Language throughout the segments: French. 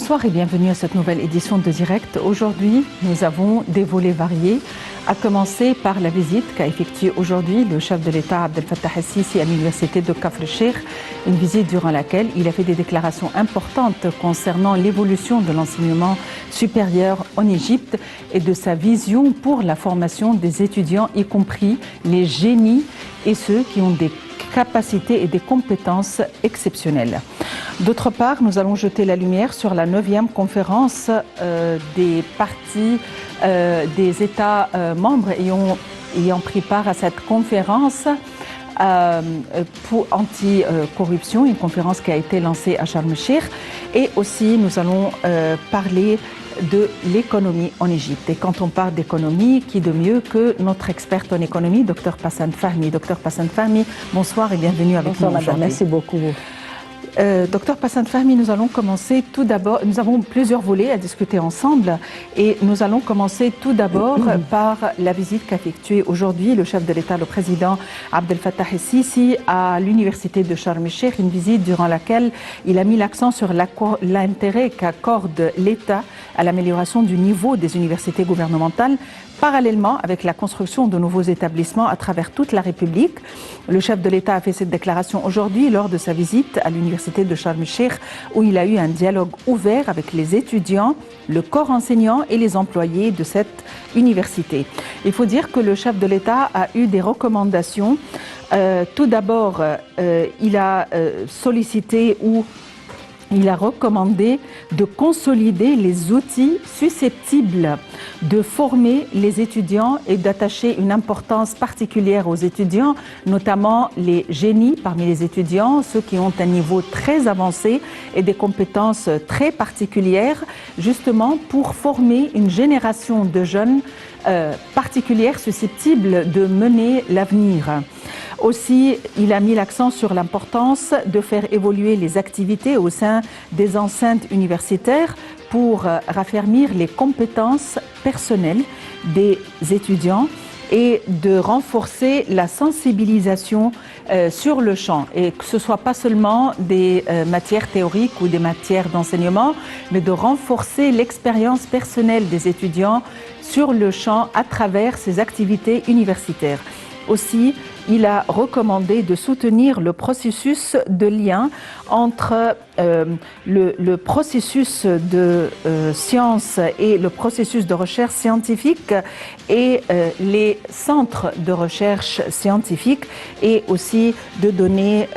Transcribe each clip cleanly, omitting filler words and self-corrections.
Bonsoir et bienvenue à cette nouvelle édition de Direct. Aujourd'hui, nous avons des volets variés, à commencer par la visite qu'a effectuée aujourd'hui le chef de l'État Abdel Fattah el-Sisi à l'université de Kafr el-Cheikh, une visite durant laquelle il a fait des déclarations importantes concernant l'évolution de l'enseignement supérieur en Égypte et de sa vision pour la formation des étudiants, y compris les génies et ceux qui ont des capacités et des compétences exceptionnelles. D'autre part, nous allons jeter la lumière sur la 9e conférence des partis des États membres ayant pris part à cette conférence pour anti-corruption, une conférence qui a été lancée à Sharm el-Cheikh. Et aussi, nous allons parler de l'économie en Égypte. Et quand on parle d'économie, qui de mieux que notre experte en économie, Dr Passan Fahmy. Dr Passan Fahmy, bonsoir et bienvenue avec nous aujourd'hui. Madame, merci beaucoup. Dr Passan Fahmy, nous allons commencer tout d'abord, nous avons plusieurs volets à discuter ensemble et nous allons commencer tout d'abord par la visite qu'a effectuée aujourd'hui le chef de l'État, le président Abdel Fattah el-Sisi à l'université de Sharm el-Cheikh, une visite durant laquelle il a mis l'accent sur l'intérêt qu'accorde l'État à l'amélioration du niveau des universités gouvernementales, parallèlement avec la construction de nouveaux établissements à travers toute la République. Le chef de l'État a fait cette déclaration aujourd'hui lors de sa visite à l'université de Sharm el-Cheikh où il a eu un dialogue ouvert avec les étudiants, le corps enseignant et les employés de cette université. Il faut dire que le chef de l'État a eu des recommandations. Tout d'abord, il a sollicité ou il a recommandé de consolider les outils susceptibles de former les étudiants et d'attacher une importance particulière aux étudiants, notamment les génies parmi les étudiants, ceux qui ont un niveau très avancé et des compétences très particulières, justement pour former une génération de jeunes particulières susceptibles de mener l'avenir. Aussi, il a mis l'accent sur l'importance de faire évoluer les activités au sein des enceintes universitaires pour raffermir les compétences personnelles des étudiants et de renforcer la sensibilisation sur le champ, et que ce ne soit pas seulement des matières théoriques ou des matières d'enseignement, mais de renforcer l'expérience personnelle des étudiants sur le champ à travers ces activités universitaires. Aussi, il a recommandé de soutenir le processus de lien entre le processus de science et le processus de recherche scientifique et les centres de recherche scientifique, et aussi de donner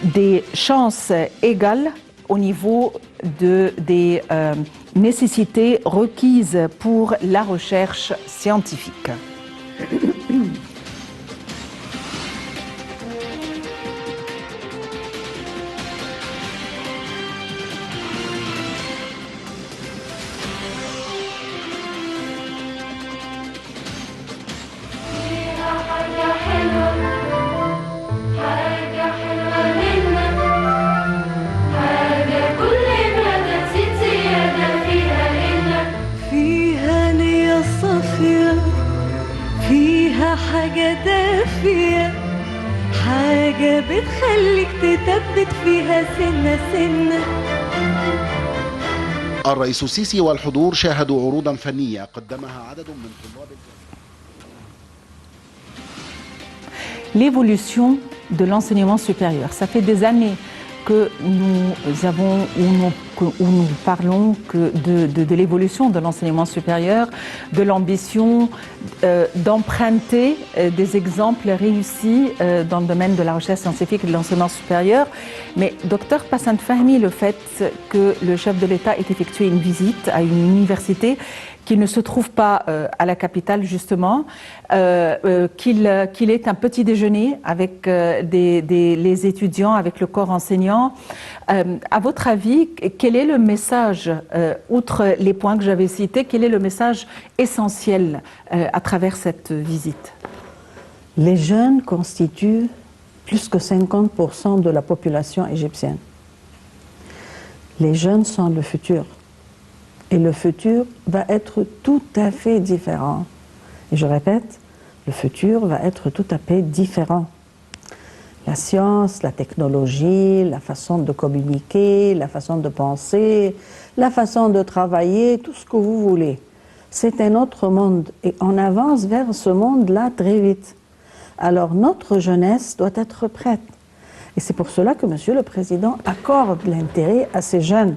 des chances égales au niveau des nécessités requises pour la recherche scientifique. حاجة دافية، حاجة بتخليك تثبت فيها سنة سنة. الرئيس السيسي والحضور شاهدوا عروضا فنية قدمها عدد من طلاب L'évolution de l'enseignement supérieur. Ça fait des années que nous avons, où nous parlons de l'évolution de l'enseignement supérieur, de l'ambition d'emprunter des exemples réussis dans le domaine de la recherche scientifique et de l'enseignement supérieur. Mais Dr Passan Fahmy, le fait que le chef de l'État ait effectué une visite à une université qui ne se trouve pas à la capitale justement, qu'il ait un petit déjeuner avec les étudiants, avec le corps enseignant. À votre avis, quel est le message, outre les points que j'avais cités, quel est le message essentiel à travers cette visite? Les jeunes constituent plus que 50% de la population égyptienne. Les jeunes sont le futur. Et le futur va être tout à fait différent. Et je répète, le futur va être tout à fait différent. La science, la technologie, la façon de communiquer, la façon de penser, la façon de travailler, tout ce que vous voulez. C'est un autre monde et on avance vers ce monde-là très vite. Alors notre jeunesse doit être prête. Et c'est pour cela que Monsieur le Président accorde l'intérêt à ces jeunes.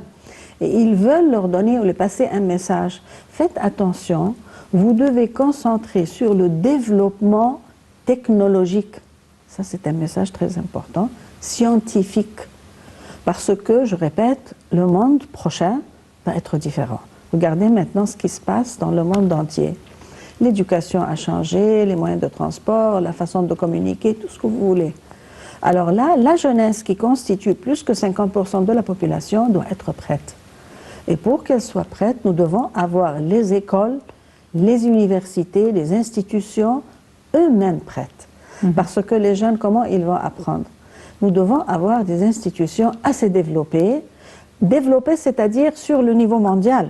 Et ils veulent leur donner ou leur passer un message. Faites attention, vous devez concentrer sur le développement technologique. Ça, c'est un message très important, scientifique. Parce que, je répète, le monde prochain va être différent. Regardez maintenant ce qui se passe dans le monde entier. L'éducation a changé, les moyens de transport, la façon de communiquer, tout ce que vous voulez. Alors là, la jeunesse qui constitue plus que 50% de la population doit être prête. Et pour qu'elle soit prête, nous devons avoir les écoles, les universités, les institutions eux-mêmes prêtes. Parce que les jeunes, comment ils vont apprendre? Nous devons avoir des institutions assez développées. Développées, c'est-à-dire sur le niveau mondial,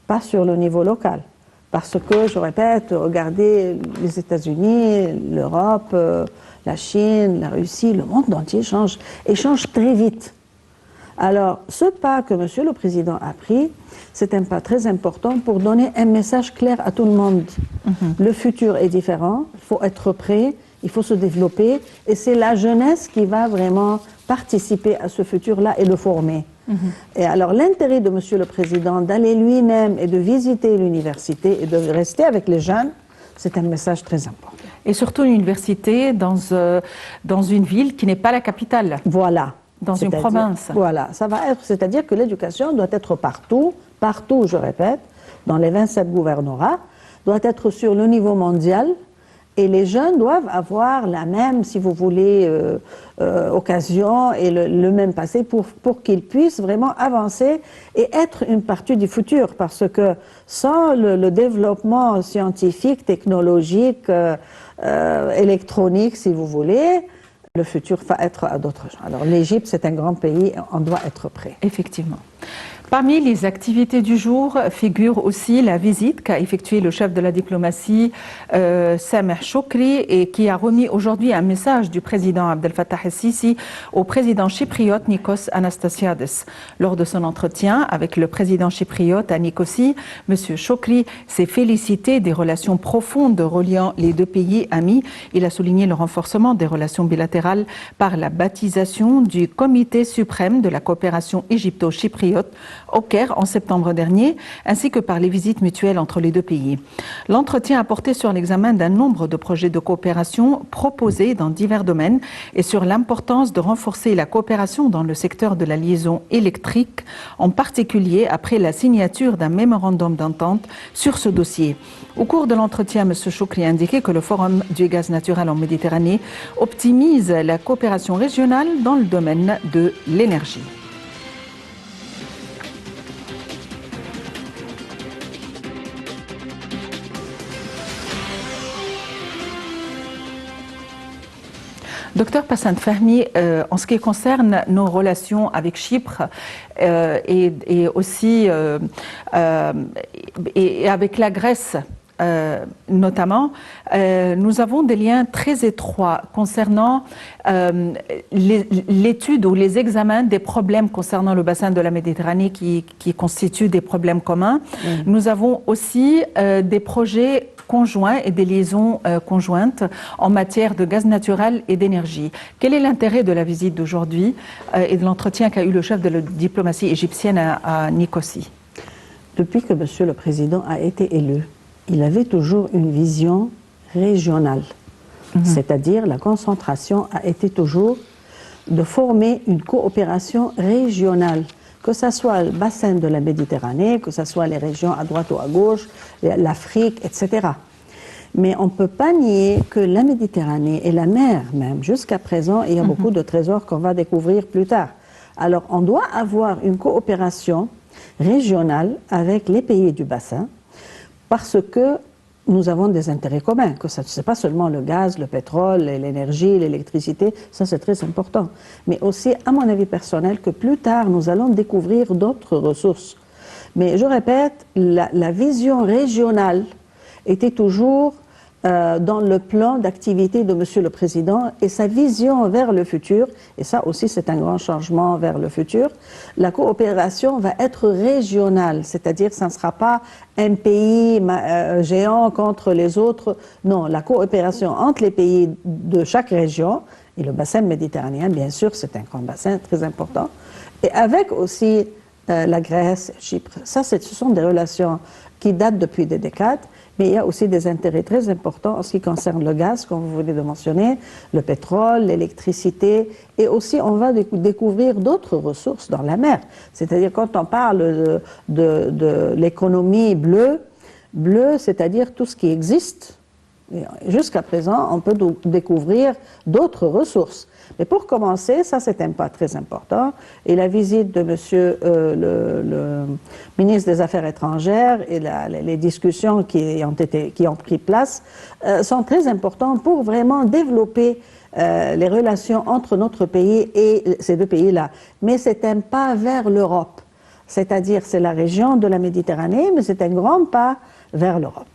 pas sur le niveau local. Parce que, je répète, regardez les États-Unis, l'Europe, la Chine, la Russie, le monde entier change, et change très vite. Alors, ce pas que Monsieur le Président a pris, c'est un pas très important pour donner un message clair à tout le monde. Le futur est différent, il faut être prêt, il faut se développer, et c'est la jeunesse qui va vraiment participer à ce futur-là et le former. Et alors, l'intérêt de Monsieur le Président d'aller lui-même et de visiter l'université et de rester avec les jeunes, c'est un message très important. Et surtout une université dans une ville qui n'est pas la capitale. Voilà. Dans une province. Voilà, ça va être, c'est-à-dire que l'éducation doit être partout, je répète, dans les 27 gouvernorats, doit être sur le niveau mondial, et les jeunes doivent avoir la même, si vous voulez, occasion et le même passé pour qu'ils puissent vraiment avancer et être une partie du futur, parce que sans le développement scientifique, technologique, électronique, si vous voulez, le futur va être à d'autres gens. Alors l'Égypte, c'est un grand pays, on doit être prêt. Effectivement. Parmi les activités du jour figure aussi la visite qu'a effectuée le chef de la diplomatie, Sameh Choukri, et qui a remis aujourd'hui un message du président Abdel Fattah el-Sisi au président chypriote Nikos Anastasiades. Lors de son entretien avec le président chypriote à Nicosie, M. Choukri s'est félicité des relations profondes reliant les deux pays amis. Il a souligné le renforcement des relations bilatérales par la baptisation du Comité suprême de la coopération égypto-chypriote au Caire en septembre dernier, ainsi que par les visites mutuelles entre les deux pays. L'entretien a porté sur l'examen d'un nombre de projets de coopération proposés dans divers domaines et sur l'importance de renforcer la coopération dans le secteur de la liaison électrique, en particulier après la signature d'un mémorandum d'entente sur ce dossier. Au cours de l'entretien, M. Choukri a indiqué que le Forum du gaz naturel en Méditerranée optimise la coopération régionale dans le domaine de l'énergie. Docteur Passant Fahmy, en ce qui concerne nos relations avec Chypre et aussi et avec la Grèce notamment, nous avons des liens très étroits concernant l'étude ou les examens des problèmes concernant le bassin de la Méditerranée qui constituent des problèmes communs. Nous avons aussi des projets conjoints et des liaisons conjointes en matière de gaz naturel et d'énergie. Quel est l'intérêt de la visite d'aujourd'hui et de l'entretien qu'a eu le chef de la diplomatie égyptienne à Nicosie? Depuis que M. le Président a été élu, il avait toujours une vision régionale. C'est-à-dire la concentration a été toujours de former une coopération régionale, que ce soit le bassin de la Méditerranée, que ce soit les régions à droite ou à gauche, l'Afrique, etc. Mais on ne peut pas nier que la Méditerranée et la mer même, jusqu'à présent, il y a beaucoup de trésors qu'on va découvrir plus tard. Alors on doit avoir une coopération régionale avec les pays du bassin, parce que nous avons des intérêts communs, que ce n'est pas seulement le gaz, le pétrole, l'énergie, l'électricité, ça c'est très important, mais aussi, à mon avis personnel, que plus tard nous allons découvrir d'autres ressources. Mais je répète, la vision régionale était toujours dans le plan d'activité de Monsieur le Président et sa vision vers le futur, et ça aussi c'est un grand changement vers le futur, la coopération va être régionale, c'est-à-dire ça ne sera pas un pays géant contre les autres, non, la coopération entre les pays de chaque région, et le bassin méditerranéen bien sûr c'est un grand bassin très important, et avec aussi la Grèce, Chypre, ça ce sont des relations qui datent depuis des décades, mais il y a aussi des intérêts très importants en ce qui concerne le gaz, comme vous venez de mentionner, le pétrole, l'électricité, et aussi on va découvrir d'autres ressources dans la mer. C'est-à-dire quand on parle de l'économie bleue, c'est-à-dire tout ce qui existe, jusqu'à présent on peut découvrir d'autres ressources. Mais pour commencer, ça c'est un pas très important, et la visite de monsieur le ministre des Affaires étrangères et les discussions qui ont pris place sont très importantes pour vraiment développer les relations entre notre pays et ces deux pays-là. Mais c'est un pas vers l'Europe, c'est-à-dire c'est la région de la Méditerranée, mais c'est un grand pas vers l'Europe.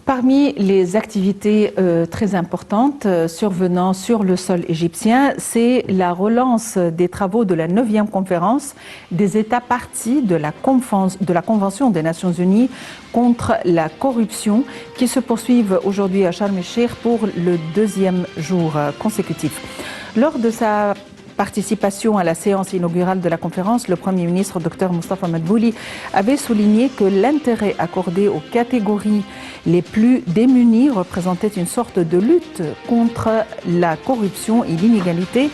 Parmi les activités très importantes survenant sur le sol égyptien, c'est la relance des travaux de la 9e conférence des États parties de la Convention des Nations Unies contre la corruption qui se poursuivent aujourd'hui à Sharm el-Sheikh pour le 2e jour consécutif. Lors de sa participation à la séance inaugurale de la conférence, le Premier ministre Dr Moustapha Madbouli avait souligné que l'intérêt accordé aux catégories les plus démunies représentait une sorte de lutte contre la corruption et l'inégalité.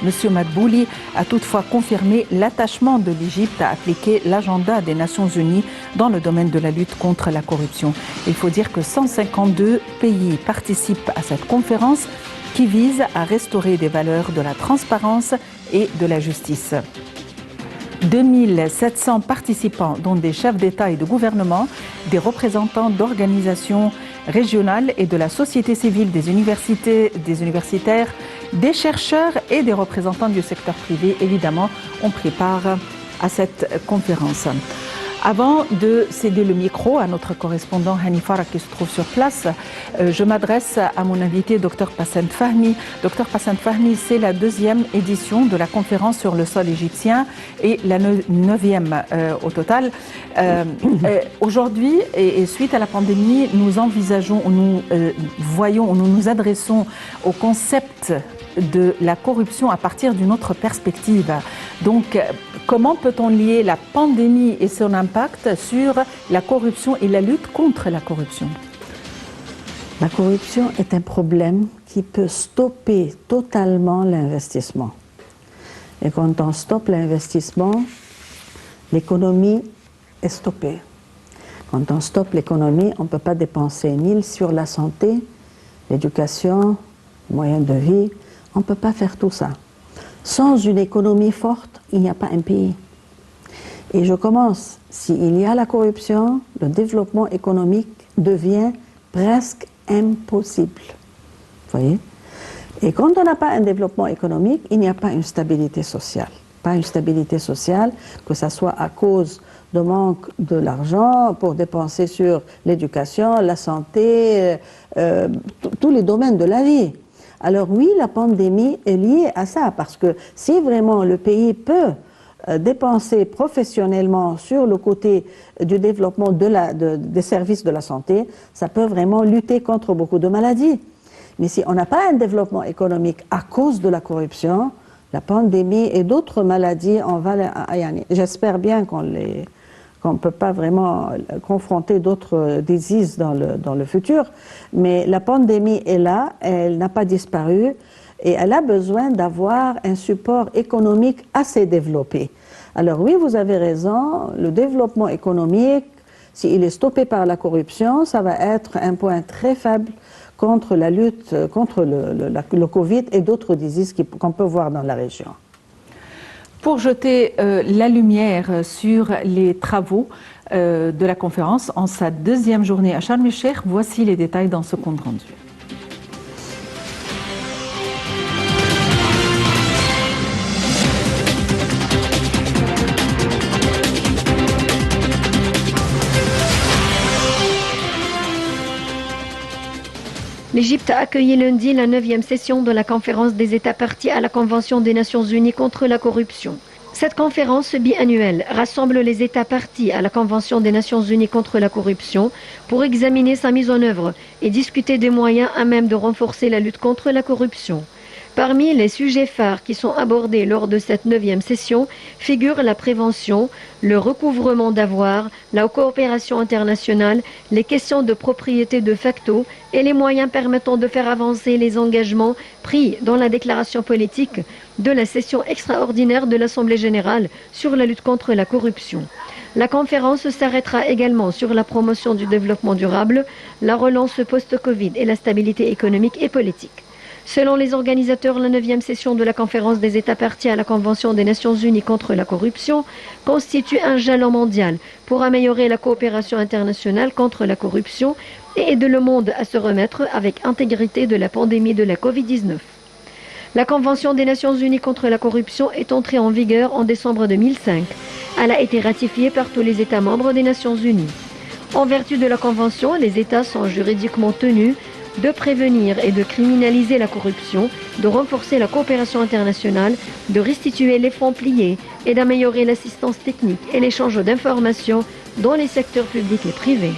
M. Madbouli a toutefois confirmé l'attachement de l'Égypte à appliquer l'agenda des Nations Unies dans le domaine de la lutte contre la corruption. Il faut dire que 152 pays participent à cette conférence qui vise à restaurer des valeurs de la transparence et de la justice. 2700 participants, dont des chefs d'État et de gouvernement, des représentants d'organisations régionales et de la société civile, des universités, des universitaires, des chercheurs et des représentants du secteur privé, évidemment, ont pris part à cette conférence. Avant de céder le micro à notre correspondant Hani Farah qui se trouve sur place, je m'adresse à mon invité Dr Passant Fahmy. Dr Passant Fahmy, c'est la 2e édition de la conférence sur le sol égyptien et la 9e au total. Aujourd'hui, et suite à la pandémie, nous envisageons, nous voyons, nous nous adressons au concept de la corruption à partir d'une autre perspective. Donc, comment peut-on lier la pandémie et son impact sur la corruption et la lutte contre la corruption? La corruption est un problème qui peut stopper totalement l'investissement. Et quand on stoppe l'investissement, l'économie est stoppée. Quand on stoppe l'économie, on ne peut pas dépenser ni sur la santé, l'éducation, les moyens de vie. On ne peut pas faire tout ça. Sans une économie forte, il n'y a pas un pays. Et je commence, s'il y a la corruption, le développement économique devient presque impossible. Vous voyez? Et quand on n'a pas un développement économique, il n'y a pas une stabilité sociale. Pas une stabilité sociale, que ce soit à cause de manque de l'argent pour dépenser sur l'éducation, la santé, tous les domaines de la vie. Alors oui, la pandémie est liée à ça, parce que si vraiment le pays peut dépenser professionnellement sur le côté du développement des services de la santé, ça peut vraiment lutter contre beaucoup de maladies. Mais si on n'a pas un développement économique à cause de la corruption, la pandémie et d'autres maladies, j'espère bien qu'on ne peut pas vraiment confronter d'autres diseases dans le futur, mais la pandémie est là, elle n'a pas disparu, et elle a besoin d'avoir un support économique assez développé. Alors oui, vous avez raison, le développement économique, s'il est stoppé par la corruption, ça va être un point très faible contre la lutte contre le Covid et d'autres diseases qu'on peut voir dans la région. Pour jeter la lumière sur les travaux de la conférence en sa 2e journée à Sharm el-Sheikh, voici les détails dans ce compte rendu. L'Égypte a accueilli lundi la 9e session de la conférence des États parties à la Convention des Nations Unies contre la corruption. Cette conférence biannuelle rassemble les États parties à la Convention des Nations Unies contre la corruption pour examiner sa mise en œuvre et discuter des moyens à même de renforcer la lutte contre la corruption. Parmi les sujets phares qui sont abordés lors de cette 9e session figurent la prévention, le recouvrement d'avoirs, la coopération internationale, les questions de propriété de facto et les moyens permettant de faire avancer les engagements pris dans la déclaration politique de la session extraordinaire de l'Assemblée générale sur la lutte contre la corruption. La conférence s'arrêtera également sur la promotion du développement durable, la relance post-Covid et la stabilité économique et politique. Selon les organisateurs, la 9e session de la conférence des États parties à la Convention des Nations Unies contre la corruption constitue un jalon mondial pour améliorer la coopération internationale contre la corruption et aider le monde à se remettre avec intégrité de la pandémie de la Covid-19. La Convention des Nations Unies contre la corruption est entrée en vigueur en décembre 2005. Elle a été ratifiée par tous les États membres des Nations Unies. En vertu de la Convention, les États sont juridiquement tenus de prévenir et de criminaliser la corruption, de renforcer la coopération internationale, de restituer les fonds pliés et d'améliorer l'assistance technique et l'échange d'informations dans les secteurs publics et privés.